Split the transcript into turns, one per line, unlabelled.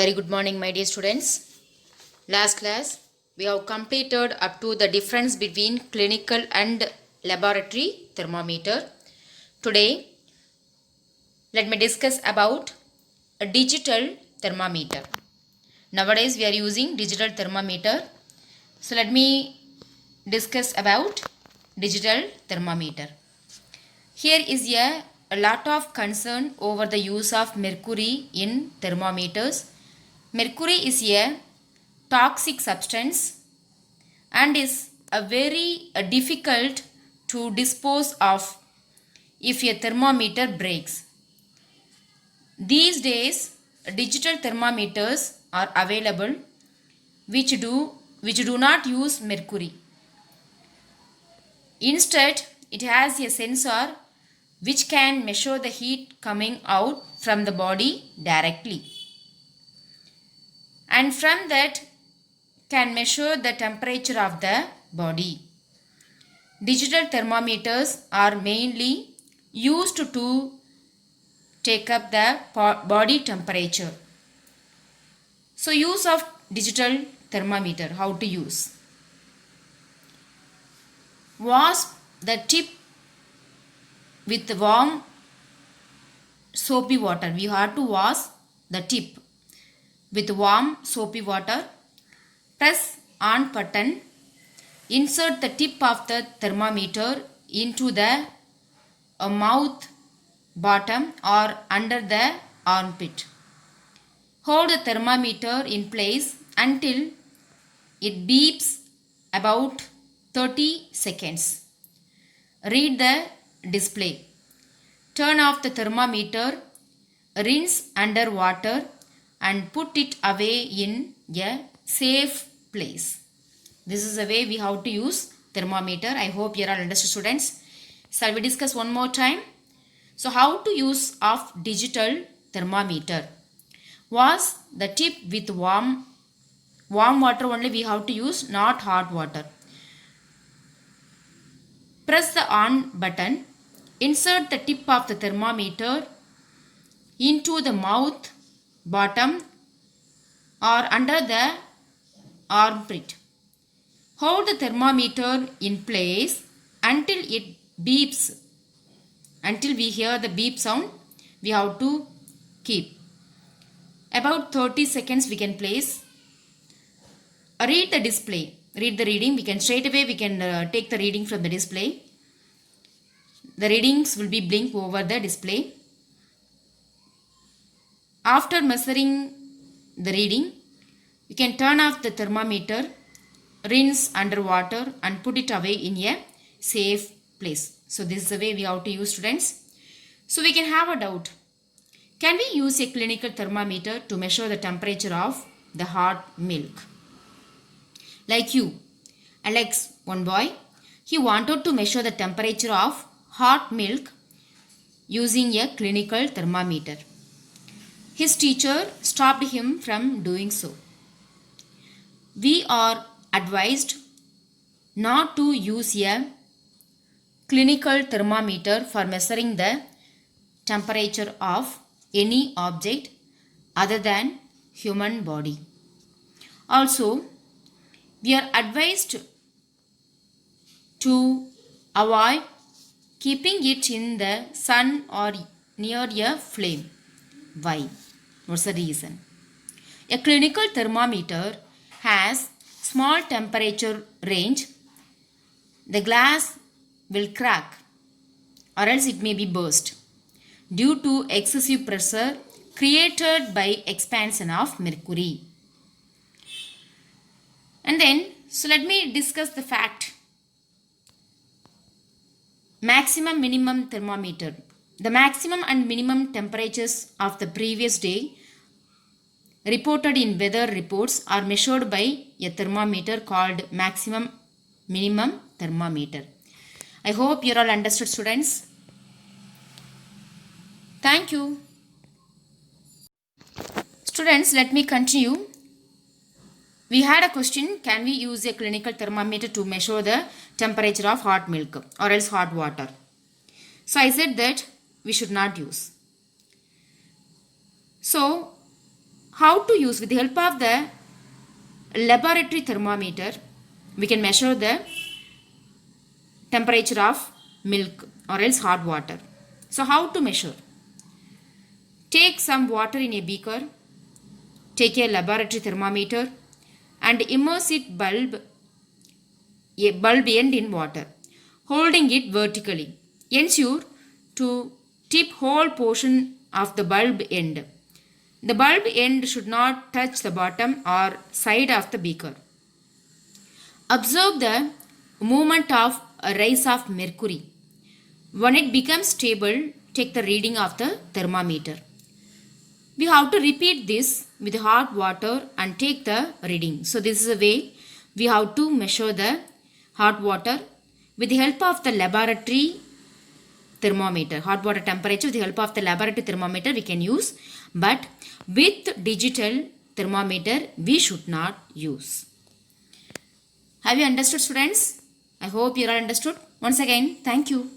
Very good morning, my dear students. Last class, we have completed up to the difference between clinical and laboratory thermometer. Today, let me discuss about a digital thermometer. Nowadays, we are using digital thermometer. So, let me discuss about digital thermometer. Here is a lot of concern over the use of mercury in thermometers. Mercury is a toxic substance and is a very difficult to dispose of if a thermometer breaks. These days, digital thermometers are available which do not use mercury. Instead, it has a sensor which can measure the heat coming out from the body directly, and from that can measure the temperature of the body. Digital thermometers are mainly used to take up the body temperature. So, use of digital thermometer, how to use. Wash the tip with warm soapy water. We have to wash the tip with warm soapy water. Press on button. Insert the tip of the thermometer into the mouth bottom or under the armpit. Hold the thermometer in place until it beeps about 30 seconds. Read the display. Turn off the thermometer, rinse under water and put it away in a safe place. This is the way we have to use thermometer. I hope you are all understood, students. Shall we discuss one more time? So, how to use of digital thermometer? Wash the tip with warm water only we have to use, not hot water. Press the on button. Insert the tip of the thermometer into the mouth bottom or under the armpit. Hold the thermometer in place until it beeps. Until we hear the beep sound, we have to keep. About 30 seconds we can place. Read the display. Read the reading. We can straight away take the reading from the display. The readings will be blink over the display. After measuring the reading, you can turn off the thermometer, rinse under water and put it away in a safe place. So this is the way we have to use, students. So we can have a doubt. Can we use a clinical thermometer to measure the temperature of the hot milk? Like you, Alex, one boy, he wanted to measure the temperature of hot milk using a clinical thermometer. His teacher stopped him from doing so. We are advised not to use a clinical thermometer for measuring the temperature of any object other than human body. Also, we are advised to avoid keeping it in the sun or near a flame. Why? What's the reason? A clinical thermometer has small temperature range. The glass will crack or else it may be burst due to excessive pressure created by expansion of mercury. And then, so let me discuss the fact. Maximum minimum thermometer. The maximum and minimum temperatures of the previous day reported in weather reports are measured by a thermometer called maximum minimum thermometer. I hope you all understood, students. Thank you. Students, let me continue. We had a question, can we use a clinical thermometer to measure the temperature of hot milk or else hot water? So I said that we should not use. So How to use? With the help of the laboratory thermometer, we can measure the temperature of milk or else hot water. So how to measure? Take some water in a beaker, take a laboratory thermometer and immerse a bulb end in water, holding it vertically. Ensure to tip whole portion of the bulb end. The bulb end should not touch the bottom or side of the beaker. Observe the movement of a rise of mercury. When it becomes stable, take the reading of the thermometer. We have to repeat this with hot water and take the reading. So this is a way we have to measure the hot water with the help of the laboratory thermometer. Hot water temperature with the help of the laboratory thermometer we can use, but with digital thermometer we should not use. Have you understood, students? I hope you all understood. Once again, thank you.